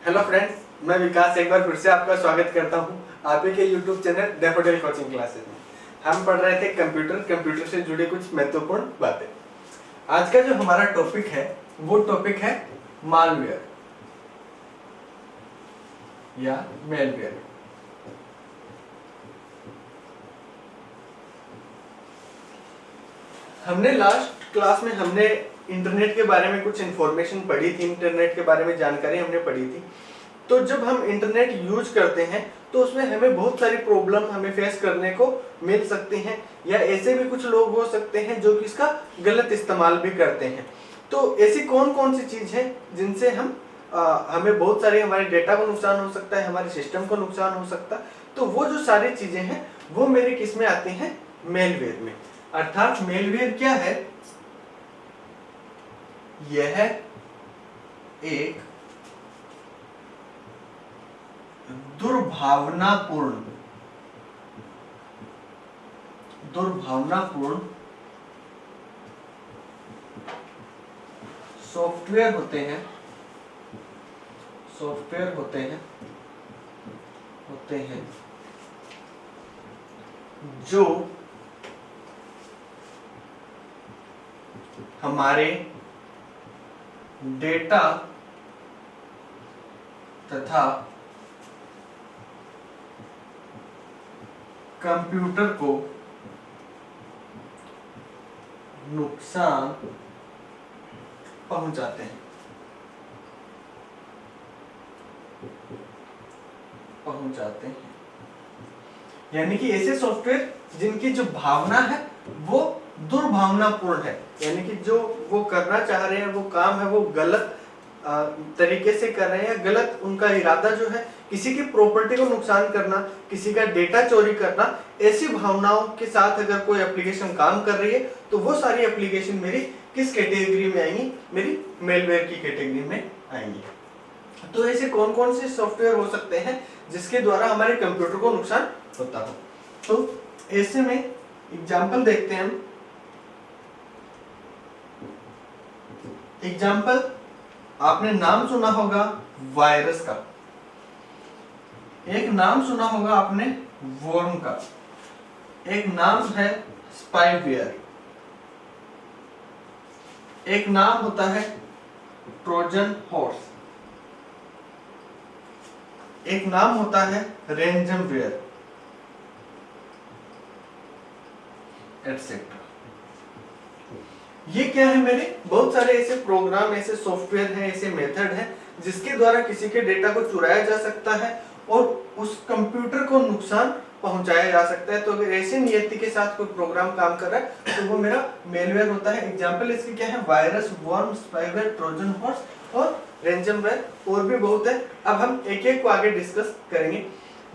Hello friends, मैं विकास एक बार फिर से आपका स्वागत करता हूं आप ही के YouTube channel daffodil coaching classes में। हम पढ़ रहे थे कंप्यूटर से जुड़े कुछ महत्वपूर्ण बातें। आज का जो हमारा टॉपिक है वो टॉपिक है मालवेयर या मेलवेयर। हमने लास्ट क्लास में हमने इंटरनेट के बारे में कुछ इंफॉर्मेशन पढ़ी थी, इंटरनेट के बारे में जानकारी हमने पढ़ी थी। तो जब हम इंटरनेट यूज करते हैं तो उसमें हमें बहुत सारी प्रॉब्लम हमें फेस करने को मिल सकती हैं, या ऐसे भी कुछ लोग हो सकते हैं जो कि इसका गलत इस्तेमाल भी करते हैं। तो ऐसी कौन कौन सी चीज है जिनसे हमें बहुत सारे हमारे डेटा को नुकसान हो सकता है, हमारे सिस्टम को नुकसान हो सकता है। तो वो जो सारी चीजें हैं वो मेरे किस में आती हैं? मेलवेयर में। अर्थात मेलवेयर क्या है? यह एक दुर्भावनापूर्ण सॉफ्टवेयर होते हैं जो हमारे डेटा तथा कंप्यूटर को नुकसान पहुंचाते हैं। यानी कि ऐसे सॉफ्टवेयर जिनकी जो भावना है वो दुर्भावनापूर्ण है, यानी कि जो वो करना चाह रहे हैं, वो काम है, वो गलत तरीके से कर रहे हैं। गलत उनका इरादा जो है किसी की प्रॉपर्टी को नुकसान करना, किसी का डेटा चोरी करना, ऐसी भावनाओं के साथ अगर कोई एप्लीकेशन काम कर रही है तो वो सारी एप्लीकेशन मेरी किस कैटेगरी में आएंगी? मेरी मेलवेयर की कैटेगरी में आएंगी। तो ऐसे कौन कौन से सॉफ्टवेयर हो सकते हैं जिसके द्वारा हमारे कंप्यूटर को नुकसान होता हो? तो ऐसे में एग्जाम्पल देखते हैं हम। एग्जाम्पल, आपने नाम सुना होगा वायरस का, एक नाम सुना होगा आपने वर्म का, एक नाम है स्पाईवेयर, एक नाम होता है ट्रोजन हॉर्स, एक नाम होता है रेंजमवेयर, एटसेट्रा। ये क्या है? मेरे बहुत सारे ऐसे प्रोग्राम, ऐसे सॉफ्टवेयर हैं, ऐसे मेथड हैं जिसके द्वारा किसी के डेटा को चुराया जा सकता है और उस कंप्यूटर को नुकसान पहुंचाया जा सकता है। तो अगर ऐसे नियति के साथ कोई प्रोग्राम काम कर रहा है तो वो मेरा मेलवेयर होता है। एग्जाम्पल इसके क्या है? Virus, worm, spyware, Trojan horse और रेंजमवेयर, और भी बहुत है। अब हम एक एक को आगे डिस्कस करेंगे।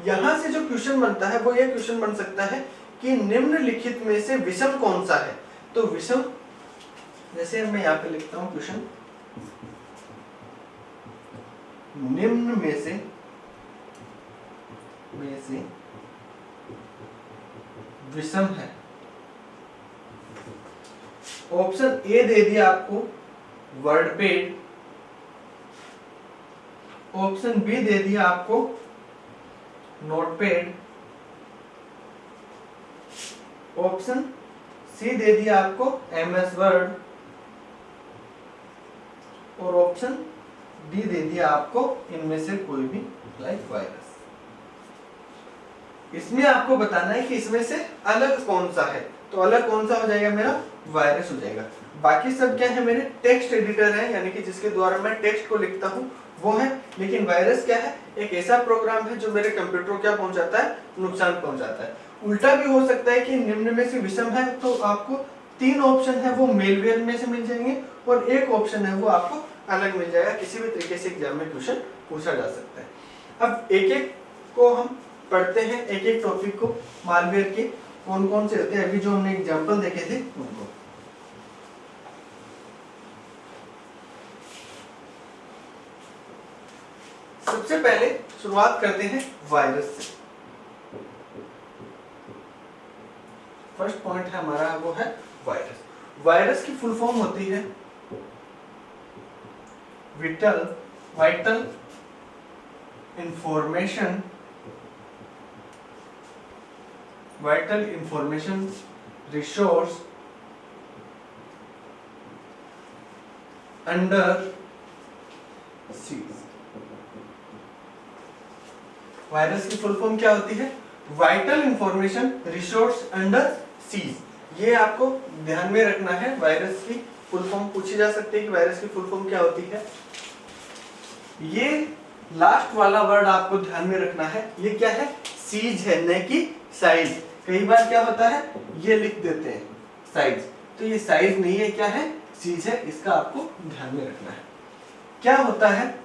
यहाँ से जो क्वेश्चन बनता है वो ये क्वेश्चन बन सकता है कि निम्नलिखित में से विषम कौन सा है? तो विषम, जैसे मैं यहाँ पे लिखता हूँ क्वेश्चन, निम्न में से विषम है। ऑप्शन ए दे दिया आपको वर्डपेड, ऑप्शन बी दे दिया आपको नोटपैड, ऑप्शन सी दे दिया आपको एमएस वर्ड, और ऑप्शन डी दे दिया आपको इनमें से कोई भी, लाइक वायरस। इसमें आपको बताना है कि इसमें से अलग कौन सा है। तो अलग कौन सा हो जाएगा? मेरा वायरस हो जाएगा। बाकी सब क्या है? मेरे टेक्स्ट एडिटर है, यानी कि जिसके द्वारा मैं टेक्स्ट को लिखता हूँ वो है। लेकिन वायरस क्या है? एक ऐसा प्रोग्राम है जो मेरे कंप्यूटर को क्या पहुंचाता है? नुकसान पहुंचाता है। उल्टा भी हो सकता है कि निम्न में से विषम है तो आपको 3 ऑप्शन है वो मेलवेयर में से मिल जाएंगे और एक ऑप्शन है वो आपको अलग मिल जाएगा। किसी भी तरीके से एग्जाम में क्वेश्चन पूछा जा सकता है। अब एक एक को हम पढ़ते हैं, एक एक टॉपिक को। मालवेयर के कौन कौन से होते हैं, अभी जो हमने एग्जांपल देखे थे उनको। सबसे पहले शुरुआत करते हैं वायरस से। फर्स्ट पॉइंट है हमारा वो है वायरस। वायरस की फुल फॉर्म होती है vital information, vital information resource under seize. Virus की फुल फॉर्म क्या होती है? Vital information resource under seize. ये आपको ध्यान में रखना है। वायरस की फुल फॉर्म पूछी जा सकती है कि वायरस की फुल फॉर्म क्या होती है। ये लास्ट वाला वर्ड आपको ध्यान में रखना है। ये क्या है? सीज है, न कि साइज। कई बार क्या होता है, ये लिख देते हैं साइज, तो ये साइज नहीं है, क्या है? सीज है। इसका आपको ध्यान में रखना है। क्या होता है,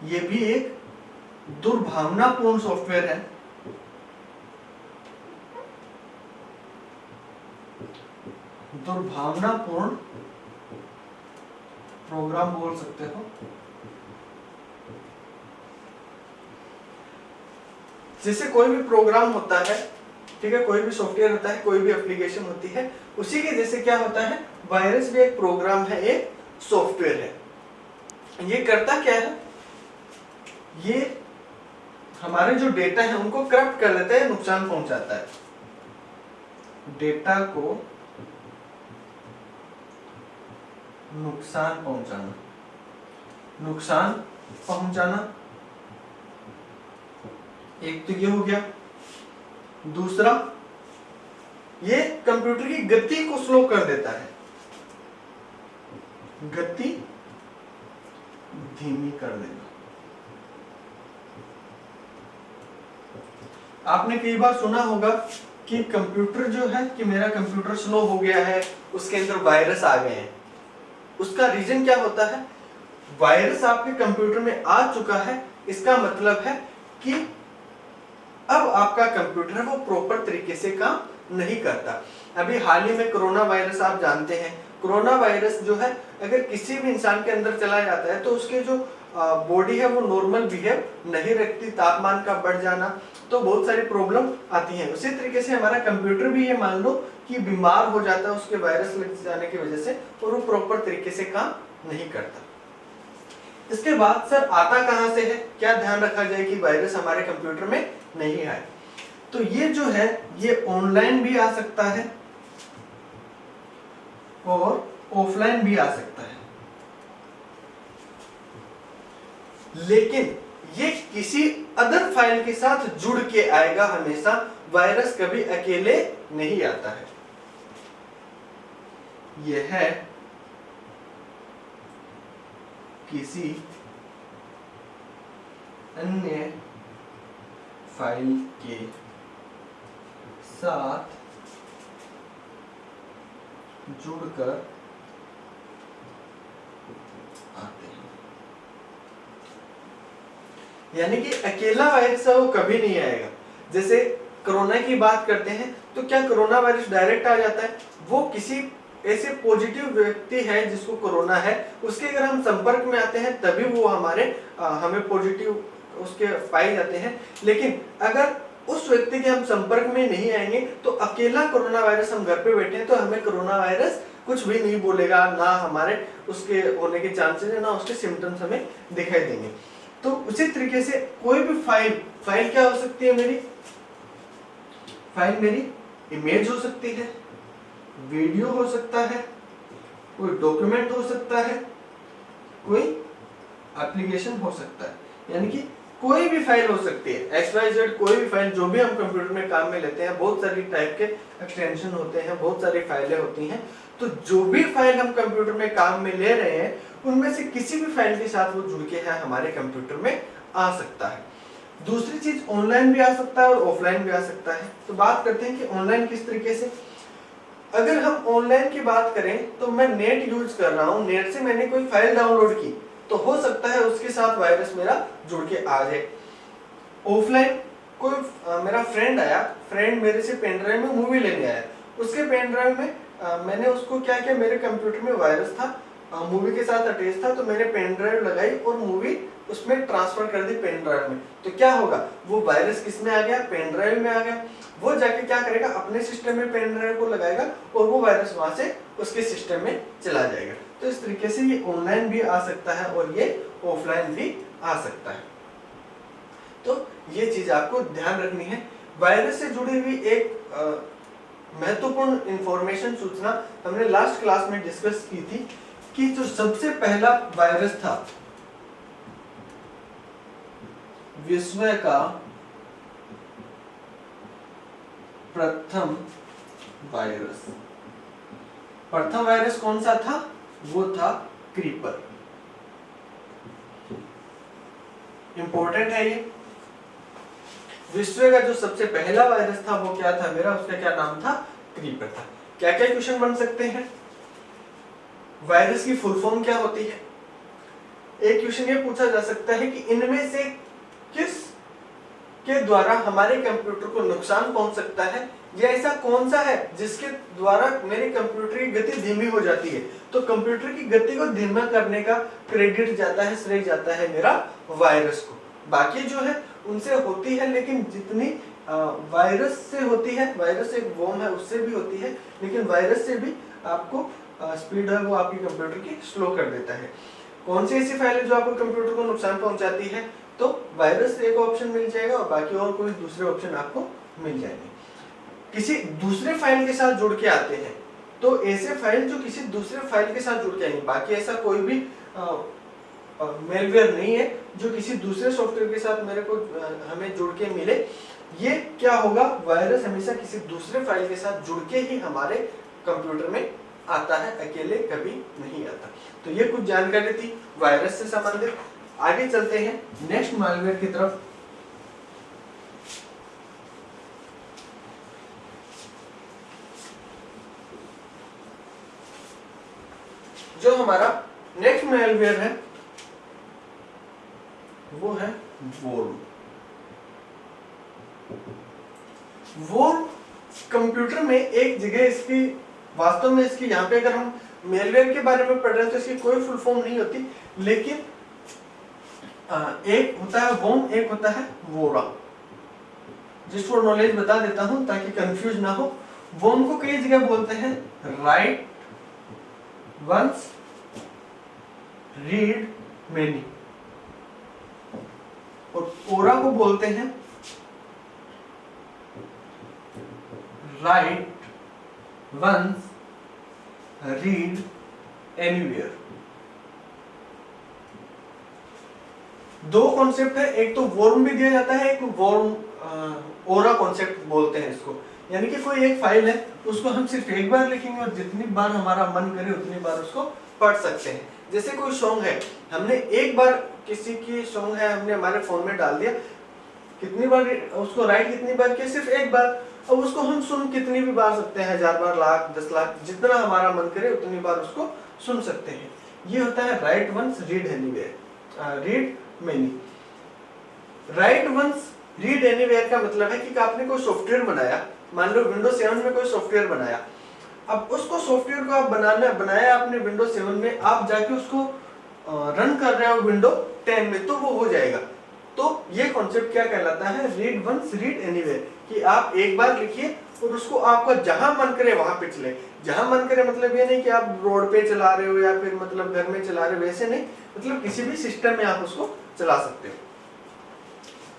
ये भी एक दुर्भावनापूर्ण सॉफ्टवेयर है। दुर्भावनापूर्ण प्रोग्राम बोल सकते हो। जैसे कोई भी प्रोग्राम होता है, ठीक है, कोई भी सॉफ्टवेयर होता है, कोई भी एप्लीकेशन होती है, उसी के जैसे क्या होता है, वायरस भी एक प्रोग्राम है, एक सॉफ्टवेयर है। ये करता क्या है, ये हमारे जो डेटा है उनको करप्ट कर देता है, नुकसान पहुंचाता है। डेटा को नुकसान पहुंचाना, नुकसान पहुंचाना, एक तो ये हो गया। दूसरा, ये कंप्यूटर की गति को स्लो कर देता है, गति धीमी कर देना। आपने कई बार सुना होगा कि कंप्यूटर जो है, कि मेरा कंप्यूटर स्लो हो गया है, उसके अंदर वायरस आ गए हैं। उसका रीजन क्या होता है, वायरस आपके कंप्यूटर में आ चुका है, इसका मतलब है कि अब आपका कंप्यूटर है वो प्रॉपर तरीके से काम नहीं करता। अभी हाल ही में कोरोना वायरस आप जानते हैं, कोरोना वायरस जो है अगर किसी भी इंसान के अंदर चला जाता है तो उसके जो बॉडी है वो नॉर्मल बिहेव नहीं रखती, तापमान का बढ़ जाना, तो बहुत सारी प्रॉब्लम आती हैं। उसी तरीके से हमारा कंप्यूटर भी ये मान लो कि बीमार हो जाता है उसके वायरस लग जाने की वजह से, और वो प्रॉपर तरीके से काम नहीं करता। इसके बाद सर आता कहां से है, क्या ध्यान रखा जाए कि वायरस हमारे कंप्यूटर में नहीं आए? तो ये जो है ये ऑनलाइन भी आ सकता है और ऑफलाइन भी आ सकता है, लेकिन ये किसी अदर फाइल के साथ जुड़ के आएगा हमेशा। वायरस कभी अकेले नहीं आता है। यह है किसी अन्य फाइल के साथ जुड़कर आते हैं। यानी कि अकेला वायरस है वो कभी नहीं आएगा। जैसे कोरोना की बात करते हैं तो क्या कोरोना वायरस डायरेक्ट आ जाता है? वो किसी ऐसे पॉजिटिव व्यक्ति है जिसको कोरोना है, उसके अगर हम संपर्क में आते हैं तभी वो हमें पॉजिटिव उसके पाए जाते हैं। लेकिन अगर उस व्यक्ति के हम संपर्क में नहीं आएंगे तो अकेला कोरोना वायरस, हम घर पे बैठे हैं तो हमें कोरोना वायरस कुछ भी नहीं बोलेगा, ना हमारे उसके होने के चांसेस है, ना उसके सिम्टम्स हमें दिखाई देंगे। तो उसी तरीके से कोई भी फाइल क्या हो सकती है मेरी? फाइल मेरी इमेज हो सकती है, वीडियो हो सकता है, कोई डॉक्यूमेंट हो सकता है, कोई एप्लीकेशन हो सकता है, यानी कि कोई भी फाइल हो सकती है। XYZ कोई भी फाइल जो भी हम कंप्यूटर में काम में लेते हैं, बहुत सारी टाइप के एक्सटेंशन होते हैं, बहुत सारी फाइलें होती हैं। तो जो भी फाइल हम कंप्यूटर में काम में ले रहे हैं उनमें से किसी भी फाइल के साथ वो जुड़ के है हमारे कंप्यूटर में आ सकता है। दूसरी चीज, ऑनलाइन भी आ सकता है और ऑफलाइन भी आ सकता है। तो बात करते हैं कि ऑनलाइन किस तरीके से। अगर हम ऑनलाइन की बात करें तो मैं नेट यूज कर रहा हूँ, नेट से मैंने कोई फाइल डाउनलोड की तो हो सकता है उसके साथ वायरस मेरा जुड़ के आ जाए। ऑफलाइन कोई मेरा फ्रेंड आया, फ्रेंड मेरे से पेन ड्राइव में मूवी लेने आया, उसके पेन ड्राइव में मैंने उसको क्या किया, मेरे कंप्यूटर में वायरस था, मूवी के साथ अटैच था, तो मैंने पेन ड्राइव लगाई और मूवी उसमें ट्रांसफर कर दी पेन ड्राइव में। तो क्या होगा, वो वायरस किस में आ गया, पेन ड्राइव में आ गया। वो जाके क्या करेगा, अपने सिस्टम में पेन ड्राइव को लगाएगा और वो वायरस वहां से उसके सिस्टम में चला जाएगा। तो इस तरीके से ये ऑनलाइन भी आ सकता है और ये ऑफलाइन भी आ सकता है। ये चीज आपको ध्यान रखनी है। वायरस से जुड़ी हुई एक महत्वपूर्ण इंफॉर्मेशन सूचना हमने लास्ट क्लास में डिस्कस की थी कि जो सबसे पहला वायरस था विश्व का प्रथम वायरस कौन सा था? वो था क्रीपर। इंपॉर्टेंट है ये। विश्व का जो सबसे पहला वायरस था वो क्या था मेरा? उसका क्या नाम था? क्रीपर था। क्या क्या क्वेश्चन बन सकते हैं? वायरस की फुल फॉर्म क्या होती है? एक क्वेश्चन ये पूछा जा सकता है कि इनमें से किस के द्वारा हमारे कंप्यूटर को नुकसान पहुंच सकता है, या ऐसा कौन सा है जिसके द्वारा मेरे कंप्यूटर की गति धीमी हो जाती है। तो कंप्यूटर की गति को धीमा करने का क्रेडिट जाता है, श्रेय जाता है मेरा वायरस को। बाकी जो है उनसे होती है, लेकिन जितनी वायरस से होती है, वायरस एक वॉर्म है उससे भी होती है, लेकिन वायरस से भी आपको स्पीड है वो आपकी कंप्यूटर की स्लो कर देता है। कौन सी ऐसी फाइल है जो आपको कंप्यूटर को नुकसान पहुंचाती है? तो वायरस से एक ऑप्शन मिल जाएगा और बाकी और कोई दूसरे ऑप्शन आपको मिल जाएंगे। किसी दूसरे फाइल के साथ जुड़ के आते हैं, तो ऐसे फाइल जो किसी दूसरे फाइल के साथ जुड़ के आएंगे, बाकी ऐसा कोई भी मेलवेयर नहीं है जो किसी दूसरे सॉफ्टवेयर के साथ मेरे को हमें जुड़ के मिले। ये क्या होगा? वायरस हमेशा किसी दूसरे फाइल के साथ जुड़ के ही हमारे कंप्यूटर में आता है, अकेले कभी नहीं आता। तो ये कुछ जानकारी थी वायरस से संबंधित। आगे चलते हैं नेक्स्ट मालवेयर की तरफ। जो हमारा नेक्स्ट मालवेयर है वो है वॉर्म। वॉर्म कंप्यूटर में एक जगह इसकी, वास्तव में इसकी यहाँ पे अगर हम मेलवेयर के बारे में पढ़ रहे हैं तो इसकी कोई फुल फॉर्म नहीं होती, लेकिन एक होता है वॉर्म, एक होता है वोरा। जिस फॉर नॉलेज बता देता हूं ताकि कंफ्यूज ना हो। वॉर्म को कई जगह बोलते हैं राइट वंस, रीड मेनी, और ओरा को बोलते हैं राइट वंस, रीड एनीवेयर। दो कॉन्सेप्ट है, एक तो वॉर्म भी दिया जाता है, एक वॉर्म ओरा कॉन्सेप्ट बोलते हैं इसको। यानी कि कोई एक फाइल है उसको हम सिर्फ एक बार लिखेंगे और जितनी बार हमारा मन करे उतनी बार उसको पढ़ सकते हैं। जैसे कोई सॉन्ग है, हमने एक बार किसी की सॉन्ग है हमने हमारे फोन में डाल दिया, कितनी बार उसको राइट कितनी बार किया? सिर्फ एक बार। अब उसको हम सुन कितनी भी बार सकते हैं, 1000 बार, लाख, 10 लाख, जितना हमारा मन करे उतनी बार उसको सुन सकते हैं। ये होता है write once, read anywhere, read many. Write once, read anywhere का मतलब है कि आपने कोई सॉफ्टवेयर बनाया, मान लो विंडोज 7 में कोई सॉफ्टवेयर बनाया। अब उसको सॉफ्टवेयर को आप बनाया आपने विंडोज 7 में, आप जाके उसको रन कर रहे हो विंडो 10 में, तो वो हो जाएगा। तो ये कॉन्सेप्ट क्या कहलाता है? रीड वंस, रीड एनीवेयर, कि आप एक बार लिखिए और उसको आपका जहां मन करे वहां पे चले। जहां मन करे मतलब ये नहीं कि आप रोड पे चला रहे हो या फिर मतलब घर में चला रहे हो, वैसे नहीं, मतलब किसी भी सिस्टम में आप उसको चला सकते हो।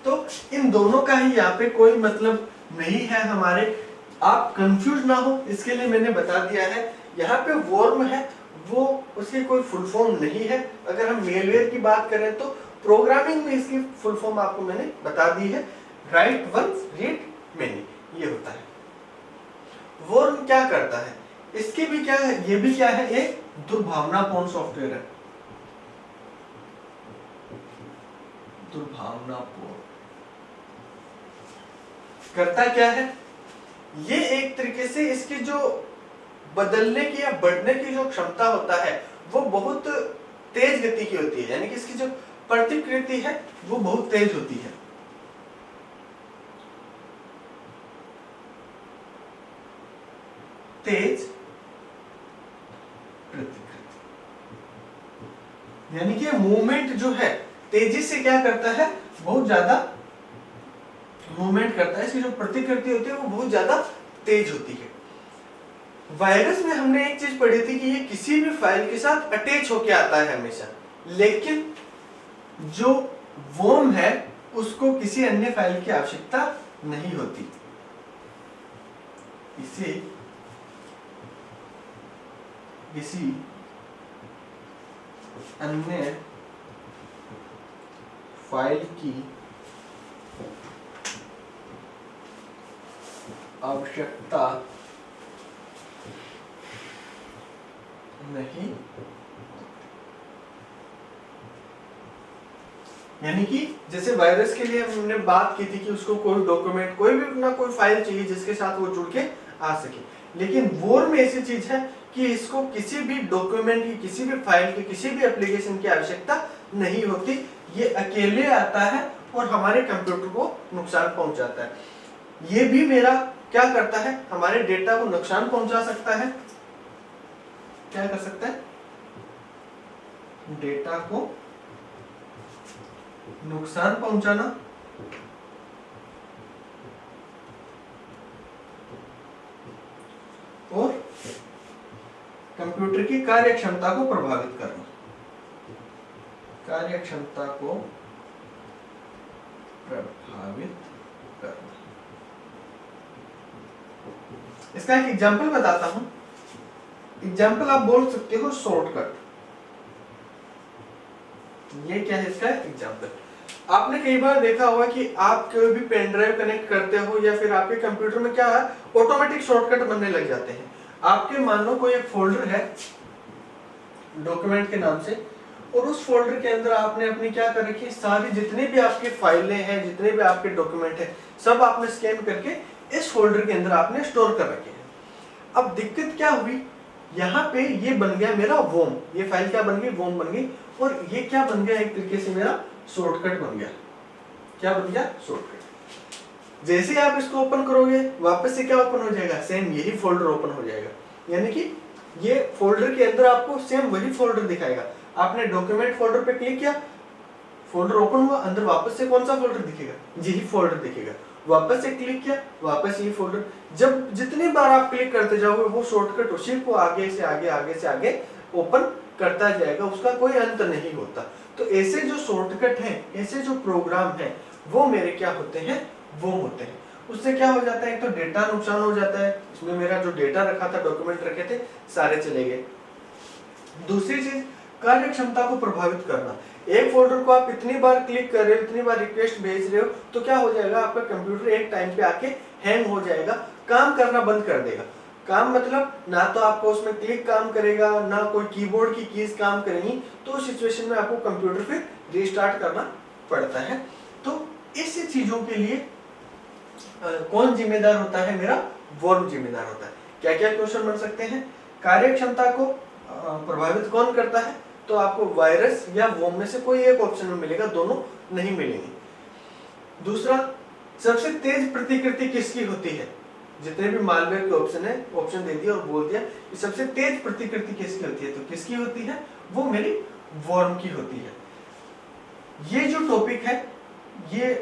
तो इन दोनों का ही यहाँ पे कोई मतलब नहीं है हमारे, आप कंफ्यूज ना हो इसके लिए मैंने बता दिया है। यहाँ पे वॉर्म है वो उसकी कोई फुल फॉर्म नहीं है। अगर हम मेलवेयर की बात करें तो प्रोग्रामिंग में इसकी फुल फॉर्म आपको मैंने बता दी है, राइट वंस, रीड मेनी, ये होता है। वॉर्म क्या करता है? इसके भी क्या है, ये भी क्या है, एक दुर्भावनापूर्ण सॉफ्टवेयर है। दुर्भावनापूर्ण करता क्या है? ये एक तरीके से इसकी जो बदलने की या बढ़ने की जो क्षमता होता है वो बहुत तेज गति की होती है, यानी कि इसकी जो प्रतिकृति है वो बहुत तेज होती है। तेज प्रतिकृति, यानी कि मूवमेंट जो है तेजी से क्या करता है, बहुत ज्यादा मूवमेंट करता है। इसकी जो प्रतिकृति होती है वो बहुत ज्यादा तेज होती है। वायरस में हमने एक चीज पढ़ी थी कि ये किसी भी फाइल के साथ अटैच होके आता है हमेशा, लेकिन जो वॉर्म है उसको किसी अन्य फाइल की आवश्यकता नहीं होती। इसे किसी अन्य फाइल की आवश्यकता नहीं, यानी कि जैसे वायरस के लिए हमने बात की थी कि उसको कोई डॉक्यूमेंट, कोई भी अपना कोई फाइल चाहिए जिसके साथ वो जुड़ के आ सके, लेकिन वॉर में ऐसी चीज है कि इसको किसी भी डॉक्यूमेंट की, किसी भी फाइल की, किसी भी एप्लीकेशन की आवश्यकता नहीं होती। ये अकेले आता है और हमारे कंप्यूटर को नुकसान पहुंचाता है। ये भी मेरा क्या करता है, हमारे डेटा को नुकसान पहुंचा सकता है। क्या कर सकता है, डेटा को नुकसान पहुंचाना और कंप्यूटर की कार्यक्षमता को प्रभावित करना। कार्यक्षमता को प्रभावित करना। इसका एक एग्जांपल बताता हूं। एग्जांपल आप बोल सकते हो शॉर्टकट। ये क्या है इसका एग्जांपल। आपने कई बार देखा होगा कि आप कोई भी पेन ड्राइव कनेक्ट करते हो या फिर आपके कंप्यूटर में क्या है, ऑटोमेटिक शॉर्टकट बनने लग जाते हैं। आपके मान लो कोई एक फोल्डर है डॉक्यूमेंट के नाम से, और उस फोल्डर के अंदर आपने अपनी क्या कर रखी है, सारी जितनी भी आपकी फाइलें हैं, जितने भी आपके डॉक्यूमेंट हैं, सब आपने स्कैन करके इस फोल्डर के अंदर आपने स्टोर कर रखे हैं। अब दिक्कत क्या हुई, यहाँ पे ये बन गया मेरा वोम, ये फाइल क्या बन गई, वोम बन गई, और ये क्या बन गया, एक तरीके से मेरा शॉर्टकट बन गया। क्या बन गया, शॉर्टकट। जैसे आप इसको ओपन करोगे वापस से क्या ओपन हो जाएगा, सेम यही फोल्डर ओपन हो जाएगा। यानी कि ये फोल्डर के अंदर आपको सेम वही फोल्डर दिखाएगा। आपने डॉक्यूमेंट फोल्डर पे क्लिक किया, फोल्डर ओपन हुआ, अंदर वापस से कौन सा फोल्डर दिखेगा, यही फोल्डर दिखेगा। वापस से क्लिक किया, वापस यही फोल्डर। जब जितनी बार आप क्लिक करते जाओगे वो शॉर्टकट उसी को आगे से आगे, आगे से आगे ओपन करता जाएगा, उसका कोई अंत नहीं होता। तो ऐसे जो शॉर्टकट हैं, ऐसे जो प्रोग्राम हैं, वो मेरे क्या होते हैं, वो होते हैं। उससे क्या हो जाता है, एक तो डेटा नुकसान हो जाता है, इसमें मेरा जो डेटा रखा था, डॉक्यूमेंट रखे थे, सारे चले गए। दूसरी चीज, कार्य क्षमता को प्रभावित करना। एक फोल्डर को आप इतनी बार क्लिक कर रहे हो, इतनी बार रिक्वेस्ट भेज रहे हो, तो क्या हो जाएगा, आपका कंप्यूटर एक टाइम पे आके हैंग हो जाएगा, काम करना बंद कर देगा। काम मतलब ना तो आपको उसमें क्लिक काम करेगा, ना कोई कीबोर्ड की कीज काम करेंगी, तो उस सिचुएशन में आपको कंप्यूटर फिर रीस्टार्ट करना पड़ता है। तो इस चीजों के लिए कौन जिम्मेदार होता है, मेरा वॉर्म जिम्मेदार होता है। क्या क्या क्वेश्चन बन सकते हैं, कार्य क्षमता को प्रभावित कौन करता है, तो आपको वायरस या वॉर्म में से कोई एक ऑप्शन में मिलेगा, दोनों नहीं मिलेंगे। दूसरा, सबसे तेज प्रतिकृति किसकी होती है, जितने भी मालवेयर के ऑप्शन है, ऑप्शन दे दिया और बोल दिया कि सबसे तेज प्रतिकृति किसकी होती है, तो किसकी होती है, वो मेरी वॉर्म की होती है। ये जो टॉपिक है, ये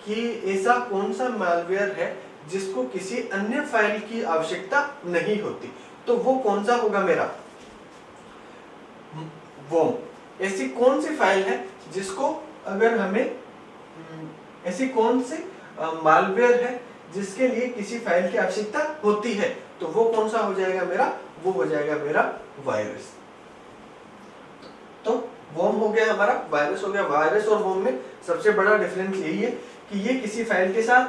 कि ऐसा कौन सा मालवेयर है जिसको किसी अन्य फाइल की आवश्यकता नहीं होती, तो वो कौन सा होगा, मेरा वॉर्म। ऐसी कौन सी फाइल है जिसको अगर हमें, ऐसी कौन सी मालवेयर है जिसके लिए किसी फाइल की आवश्यकता होती है, तो वो कौन सा हो जाएगा मेरा, वो हो जाएगा मेरा वायरस। तो वॉर्म हो गया हमारा, वायरस हो गया। वायरस और वॉर्म में सबसे बड़ा डिफरेंस यही है कि ये किसी फाइल के साथ,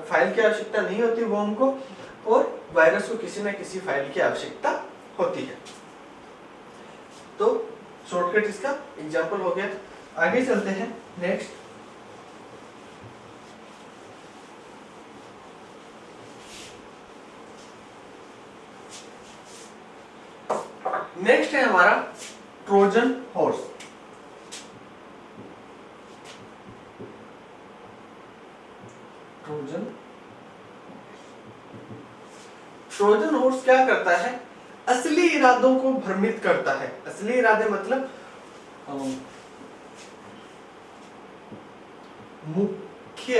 फाइल की आवश्यकता नहीं होती वॉर्म को, और वायरस को किसी न किसी फाइल की आवश्यकता होती है। तो शॉर्टकट इसका एग्जांपल हो गया। आगे चलते हैं, नेक्स्ट। नेक्स्ट है हमारा ट्रोजन हॉर्स। ट्रोजन हॉर्स क्या करता है, असली इरादों को भ्रमित करता है। असली इरादे मतलब मुख्य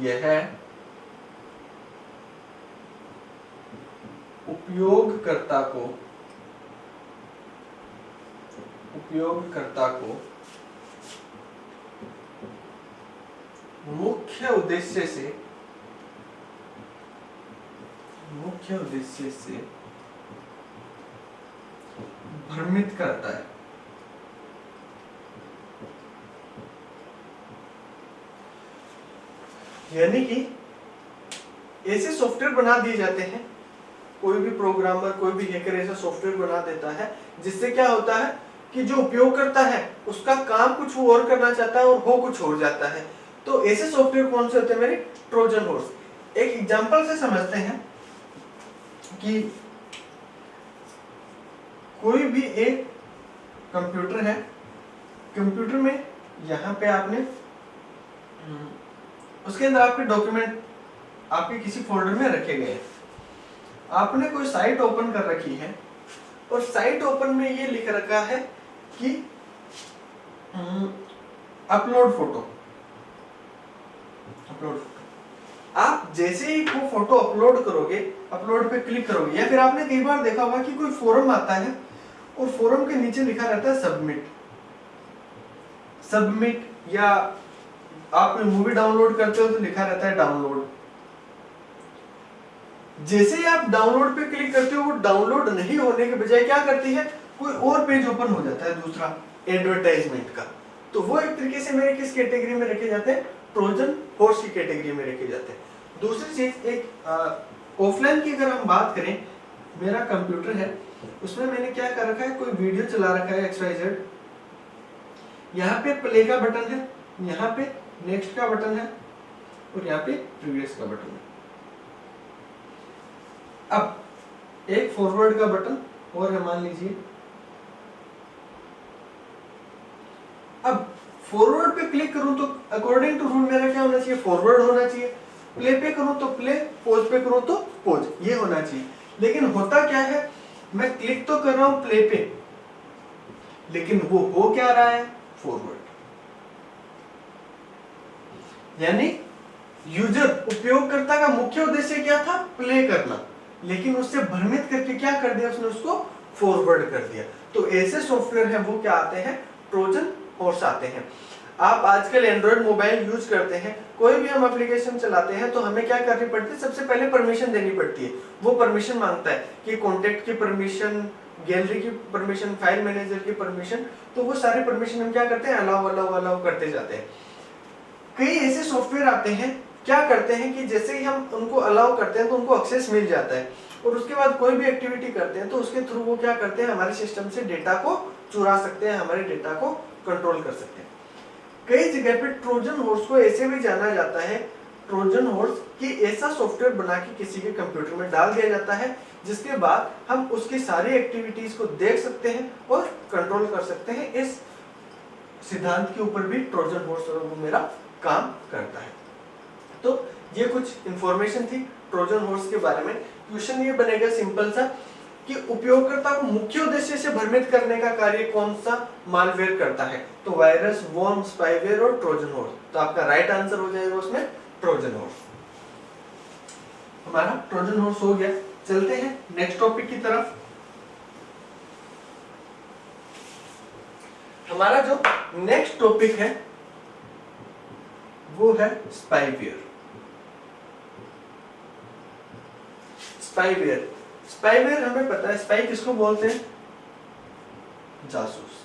यह उपयोगकर्ता को उपयोगकर्ता को मुख्य उद्देश्य से भ्रमित करता है। यानी कि ऐसे सॉफ्टवेयर बना दिए जाते हैं, कोई भी प्रोग्रामर, कोई भी हैकर ऐसा सॉफ्टवेयर बना देता है जिससे क्या होता है कि जो उपयोगकर्ता है उसका काम कुछ और करना चाहता है और हो कुछ और जाता है। तो ऐसे सॉफ्टवेयर कौन से होते हैं मेरे? Trojan horse. एक एग्जांपल से समझते हैं कि कोई भी एक कंप्यूटर है, कंप्यूटर में यहाँ पे आपने उसके अंदर आपके डॉक्यूमेंट आपके किसी फोल्डर में रखे गए, आपने कोई साइट ओपन कर रखी है और साइट ओपन में ये लिख रखा है कि अपलोड फोटो। आप जैसे ही वो फोटो अपलोड करोगे, अपलोड पे क्लिक करोगे, या फिर आपने कई बार देखा होगा कि कोई फोरम आता है और फोरम के नीचे लिखा रहता है सबमिट, या आप कोई मूवी डाउनलोड करते हो तो लिखा रहता है डाउनलोड। जैसे ही आप डाउनलोड पे क्लिक करते हो, वो डाउनलोड नहीं होने के बजाय क्या करती है, कोई और पेज ओपन हो जाता है दूसरा एडवर्टाइजमेंट का। तो वो एक तरीके से मेरे किस कैटेगरी में रखे जाते हैं? ट्रोजन हॉर्स की कैटेगरी में रखे जाते हैं। दूसरी चीज, एक ऑफलाइन की अगर हम बात करें, मेरा कंप्यूटर है, उसमें मैंने क्या कर रखा है, कोई वीडियो चला रखा है XYZ, यहाँ पे प्ले का बटन है, यहाँ पे नेक्स्ट का बटन है और यहाँ पे प्रीवियस का बटन है। अब एक फॉरवर्ड का बटन और है, मान लीजिए। अब फॉरवर्ड पे क्लिक करूं तो अकॉर्डिंग टू रूल मेरा क्या होना चाहिए? फॉरवर्ड होना चाहिए। प्ले पे करूं तो प्ले, पॉज पे करूं तो पॉज, ये होना चाहिए। लेकिन होता क्या है, मैं क्लिक तो कर रहा हूं प्ले पे, लेकिन वो हो क्या रहा है? फॉरवर्ड। यानी यूजर, उपयोगकर्ता का मुख्य उद्देश्य क्या था? प्ले करना, लेकिन उससे भ्रमित करके क्या कर दिया उसने? उसको फॉरवर्ड कर दिया। तो ऐसे सॉफ्टवेयर हैं वो क्या आते हैं? ट्रोजन हॉर्स आते हैं। आप आजकल एंड्रॉइड मोबाइल यूज करते हैं, कोई भी हम एप्लीकेशन चलाते हैं तो हमें क्या करनी पड़ती है? सबसे पहले परमिशन देनी पड़ती है। वो परमिशन मांगता है कि कॉन्टेक्ट की परमिशन, गैलरी की परमिशन, फाइल मैनेजर की परमिशन। तो वो सारी परमिशन हम क्या करते हैं? अलाउ अलाउ अलाउ करते जाते हैं। कई ऐसे सॉफ्टवेयर आते हैं, क्या करते हैं कि जैसे ही हम उनको अलाउ करते हैं तो उनको एक्सेस मिल जाता है, और उसके बाद कोई भी एक्टिविटी करते हैं तो उसके थ्रू वो क्या करते हैं? हमारे सिस्टम से डेटा को चुरा सकते हैं, हमारे डेटा को कंट्रोल कर सकते हैं। कई जगह पे ट्रोजन हॉर्स को ऐसे भी जाना जाता है, ट्रोजन हॉर्स कि ऐसा सॉफ्टवेयर बना के किसी के कंप्यूटर में डाल दिया जाता है, जिसके बाद हम उसकी सारी एक्टिविटीज को देख सकते हैं और कंट्रोल कर सकते हैं। इस सिद्धांत के ऊपर भी ट्रोजन हॉर्स वो मेरा काम करता है। तो ये कुछ इंफॉर्मेशन थी ट्रोजन हॉर्स के बारे में। क्वेश्चन ये बनेगा सिंपल सा कि उपयोगकर्ता को मुख्य उद्देश्य से भ्रमित करने का कार्य कौन सा मालवेयर करता है? तो वायरस, वॉर्म, स्पाईवेयर और ट्रोजन हॉर्स। तो आपका राइट आंसर हो जाएगा उसमें ट्रोजन हॉर्स। हमारा ट्रोजन हॉर्स हो गया। चलते हैं नेक्स्ट टॉपिक की तरफ। हमारा जो नेक्स्ट टॉपिक है वो है स्पाईवेयर। स्पाईवेयर, स्पाईवेयर हमें पता है, स्पाई किसको बोलते हैं? जासूस।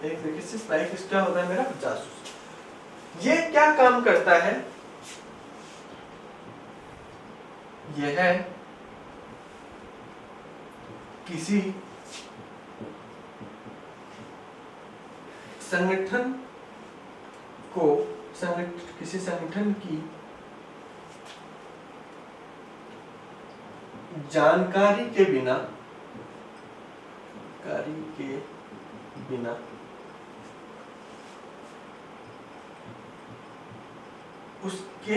एक तरीके से स्पाई किसका होता है? मेरा जासूस। ये क्या काम करता है? यह है किसी संगठन को, किसी संगठन की जानकारी के बिना उसके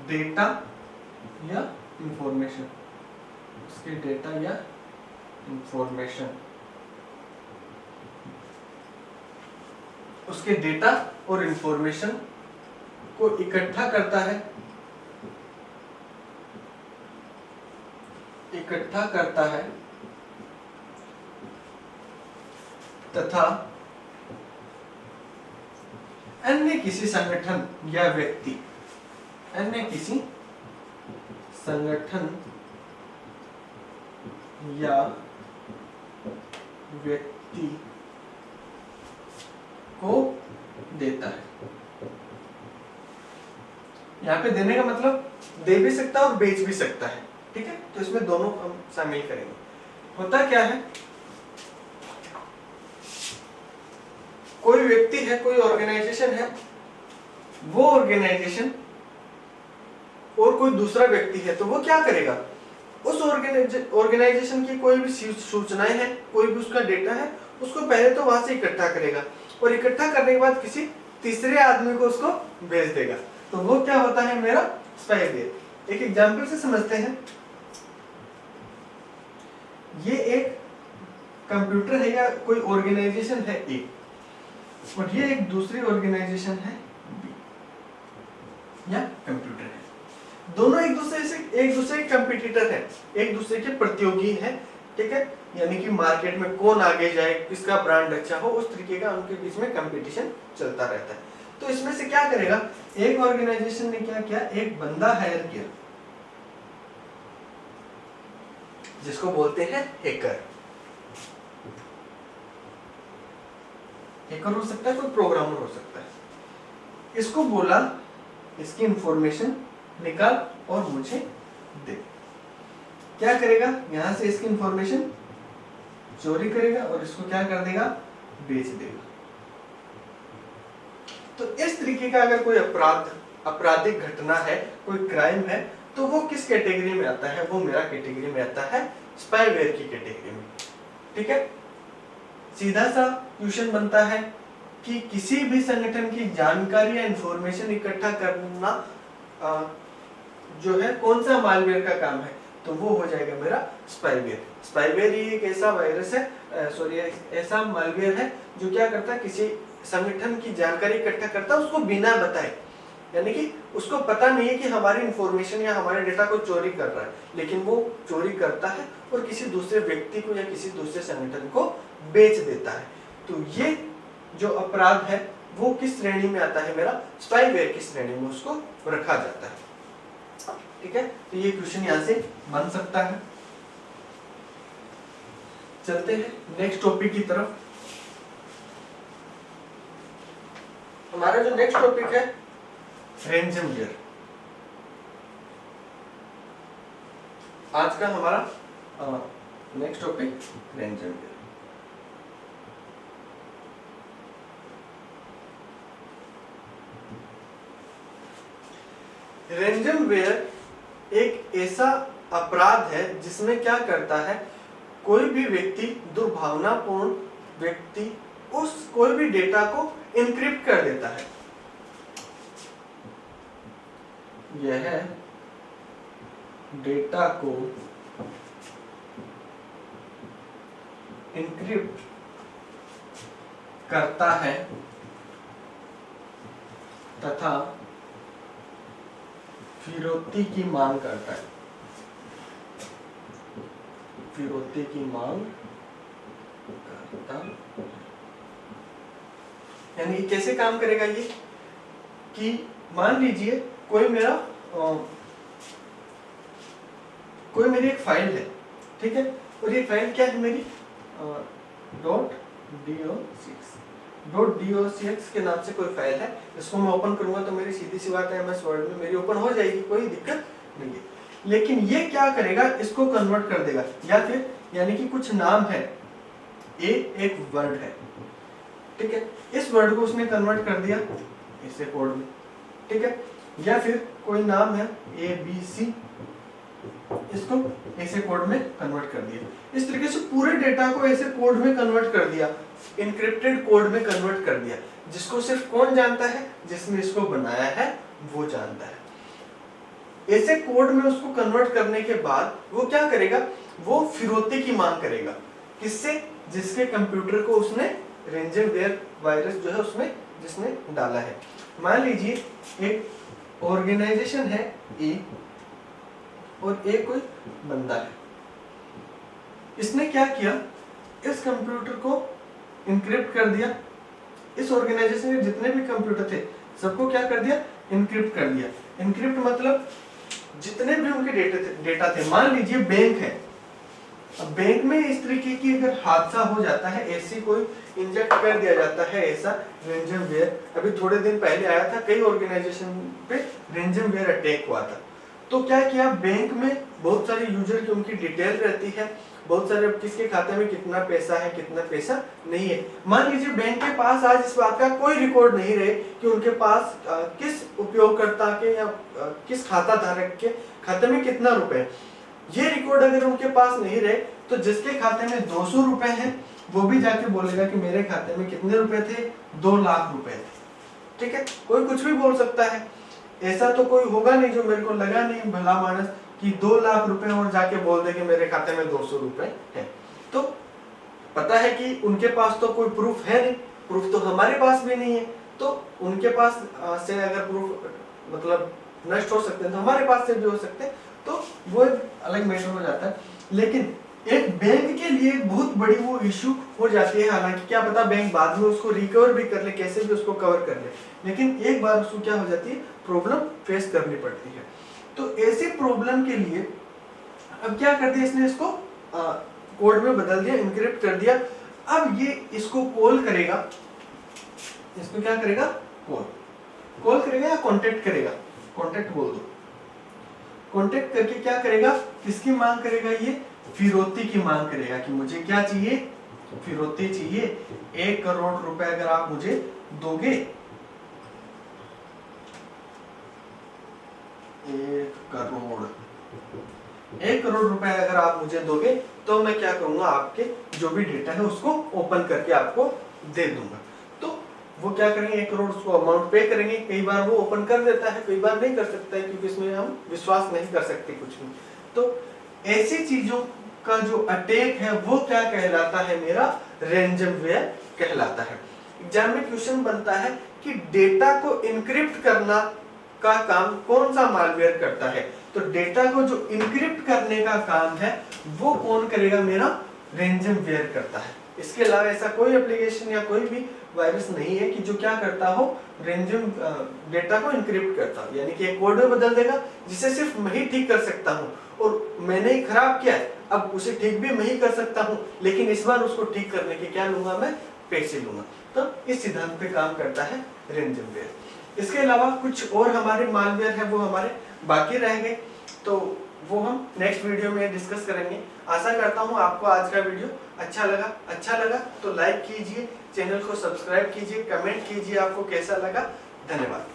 डेटा या इंफॉर्मेशन, उसके डेटा और इंफॉर्मेशन को इकट्ठा करता है तथा अन्य किसी संगठन या व्यक्ति, अन्य किसी संगठन या व्यक्ति को देता है। यहाँ पे देने का मतलब दे भी सकता है और बेच भी सकता है, ठीक है। तो इसमें दोनों हम शामिल करेंगे। होता क्या है, कोई व्यक्ति है, कोई ऑर्गेनाइजेशन है, वो ऑर्गेनाइजेशन और कोई दूसरा व्यक्ति है, तो वो क्या करेगा, उस ऑर्गेनाइजेशन की कोई भी सूचनाएं हैं, कोई भी उसका डेटा है, उसको पहले तो वहां से इकट्ठा करेगा और इकट्ठा करने के बाद किसी तीसरे आदमी को उसको भेज देगा। तो वो क्या होता है मेरा स्पाईवेयर। एक एग्जांपल से समझते हैं। ये एक कंप्यूटर है या कोई ऑर्गेनाइजेशन है ए, और ये एक दूसरी ऑर्गेनाइजेशन है बी या कंप्यूटर है। दोनों एक दूसरे के कंपटीटर है, एक दूसरे के प्रतियोगी हैं, ठीक है। यानी कि मार्केट में कौन आगे जाए, किसका ब्रांड अच्छा हो, उस तरीके का उनके बीच में कंपटीशन चलता रहता है। तो इसमें से क्या करेगा, एक ऑर्गेनाइजेशन ने क्या किया, एक बंदा हायर किया जिसको बोलते हैं हैकर। हैकर हो सकता है, कोई प्रोग्रामर हो सकता है। इसको बोला इसकी इंफॉर्मेशन निकाल और मुझे दे। क्या करेगा, यहां से इसकी इंफॉर्मेशन चोरी करेगा और इसको क्या कर देगा, बेच देगा। तो इस तरीके का अगर कोई आपराधिक घटना है, कोई क्राइम है, तो वो किस कैटेगरी में आता है, वो मेरा कैटेगरी में आता है स्पाईवेयर की कैटेगरी में, ठीक है। सीधा सा क्वेश्चन बनता है कि किसी भी संगठन की जानकारी या इंफॉर्मेशन इकट्ठा करना जो है कौन सा मालवेयर का काम है, तो वो हो जाएगा मेरा स्पाईवेयर। स्पाईवेयर ये एक ऐसा वायरस है, ऐसा मालवेयर है जो क्या करता है, किसी संगठन की जानकारी इकट्ठा करता है उसको बिना बताए, यानी कि उसको पता नहीं है कि हमारी इंफॉर्मेशन या हमारे डेटा को चोरी कर रहा है, लेकिन वो चोरी करता है और किसी दूसरे व्यक्ति को या किसी दूसरे संगठन को बेच देता है। तो ये जो अपराध है वो किस श्रेणी में आता है, मेरा स्पाईवेयर की श्रेणी में उसको रखा जाता है, ठीक है। तो ये क्वेश्चन यहां से बन सकता है। चलते हैं नेक्स्ट टॉपिक की तरफ। हमारा जो नेक्स्ट टॉपिक है रैंसमवेयर। आज का हमारा नेक्स्ट टॉपिक रैंसमवेयर। रैंसमवेयर एक ऐसा अपराध है जिसमें क्या करता है, कोई भी व्यक्ति, दुर्भावनापूर्ण व्यक्ति उस कोई भी डेटा को इनक्रिप्ट कर देता है। यह डेटा को इनक्रिप्ट करता है तथा फिरौती की मांग करता है। फिरौती की मांग करता है, यानी कैसे काम करेगा ये, कि मान लीजिए कोई मेरी एक फाइल है, ठीक है, और ये फाइल क्या है मेरी .docx के नाम से कोई फाइल है। इसको मैं ओपन करूंगा तो मेरी सीधी सी बात है MS वर्ड में मेरी ओपन हो जाएगी, कोई दिक्कत नहीं है। लेकिन ये क्या करेगा, इसको कन्वर्ट कर देगा, या फिर यानी कि कुछ नाम है, ए एक वर्ड है, ठीक है, इस वर्ड को उसने कन्वर्ट कर दिया ऐसे कोड में, ठीक है, या फिर कोई नाम है ABC, इसको ऐसे कोड में कन्वर्ट कर दिया। इस तरीके से पूरे डेटा को ऐसे कोड में कन्वर्ट कर दिया, इनक्रिप्टेड कोड में कन्वर्ट कर दिया, जिसको सिर्फ कौन जानता है, जिसने इसको बनाया है वो जानता है। ऐसे कोड में उसको कन्वर्ट करने के बाद वो क्या करेगा, वो फिरौती की मांग करेगा, किससे, जिसके कंप्यूटर को उसने रैंसमवेयर वायरस जो है उसमें जिसने डाला है। मान लीजिए एक ऑर्गेनाइजेशन है ए और ए कोई बंदा है। इसने क्या किया, इस कंप्यूटर को इनक्रिप्ट कर दिया। इस ऑर्गेनाइजेशन के जितने भी कंप्यूटर थे सबको क्या कर दिया, इनक्रिप्ट कर दिया। इनक्रिप्ट मतलब जितने भी उनके डेटा थे, मान लीजिए बैंक है, अब बैंक में इस तरीके की अगर हादसा हो जाता है, ऐसी कोई इंजेक्ट कर दिया जाता है ऐसा रेंजमवेयर, अभी थोड़े दिन पहले आया था, कई ऑर्गेनाइजेशन पे रेंजमवेयर अटैक हुआ था। तो क्या किया, बैंक में बहुत सारे यूजर की उनकी डिटेल रहती है, बहुत सारे किसके खाते में कितना पैसा है कितना पैसा नहीं है। मान लीजिए बैंक के पास आज इस बात का कोई रिकॉर्ड नहीं रहे कि उनके पास किस उपयोगकर्ता के या किस खाता धारक के खाते में कितना रुपए है। ये रिकॉर्ड अगर उनके पास नहीं रहे तो जिसके खाते में 200 रुपए हैं वो भी जाके बोलेगा कि मेरे खाते में कितने रुपए थे, 2 लाख रुपए थे। ठीक है, कोई कुछ भी बोल सकता है, ऐसा तो कोई होगा नहीं जो मेरे को लगा नहीं भला मानस कि 2 लाख रुपए और जाके बोल दे कि मेरे खाते में 200 रुपए है। तो पता है कि उनके पास तो कोई प्रूफ है नहीं, प्रूफ तो हमारे पास भी नहीं है, तो उनके पास से अगर प्रूफ मतलब नष्ट हो सकते हैं तो हमारे पास से भी हो सकते हैं, तो वो अलग मैटर हो जाता है। लेकिन एक बैंक के लिए बहुत बड़ी वो इश्यू हो जाती है, हालांकि क्या पता बैंक बाद में उसको रिकवर भी कर ले, कैसे भी उसको कवर कर ले, लेकिन एक बार उसको क्या हो जाती है, प्रॉब्लम फेस करनी पड़ती है। तो ऐसी प्रॉब्लम के लिए अब क्या कर दिया इसने, इसको कोड में बदल दिया, इनक्रिप्ट कर दिया। अब ये इसको कॉल करेगा, इसको क्या करेगा, कॉल करेगा या कॉन्टेक्ट करेगा, कॉन्टेक्ट बोल दो। कॉन्टेक्ट करके क्या करेगा, किसकी मांग करेगा, ये फिरौती की मांग करेगा कि मुझे क्या चाहिए, फिरौती चाहिए, 1 करोड़ रुपए अगर आप मुझे दोगे, 1 करोड़ रुपए अगर आप मुझे दोगे तो मैं क्या करूंगा, आपके जो भी डेटा है उसको ओपन करके आपको दे दूंगा। तो वो क्या करेंगे, 1 करोड़ उसको अमाउंट पे करेंगे। कई बार वो ओपन कर देता है, कई बार नहीं कर सकता है, क्योंकि इसमें हम विश्वास नहीं कर सकते कुछ भी। तो ऐसी चीजों का जो अटैक है वो क्या कहलाता है, मेरा रेंजमवेयर कहलाता है। एग्जाम में क्वेश्चन बनता है कि डेटा को इनक्रिप्ट करना का काम कौन सा मालवेयर करता है, तो डेटा को जो इनक्रिप्ट करने का काम है वो कौन करेगा, मेरा रेंजमवेयर करता है। इसके अलावा ऐसा कोई एप्लीकेशन या कोई भी वायरस नहीं है कि जो क्या करता हो, रेंजम डेटा को इनक्रिप्ट करता हो, यानी कि एक कोड में बदल देगा जिसे सिर्फ मैं ही ठीक कर सकता हूँ, और मैंने ही खराब किया है, अब उसे ठीक भी मैं ही कर सकता हूँ, लेकिन इस बार उसको ठीक करने के क्या लूंगा, मैं पैसे लूंगा। तो इस सिद्धांत पे काम करता है रेंजमवेयर। इसके अलावा कुछ और हमारे मालवेयर है वो हमारे बाकी रह गए, तो वो हम नेक्स्ट वीडियो में डिस्कस करेंगे। आशा करता हूँ आपको आज का वीडियो अच्छा लगा तो लाइक कीजिए, चैनल को सब्सक्राइब कीजिए, कमेंट कीजिए आपको कैसा लगा। धन्यवाद।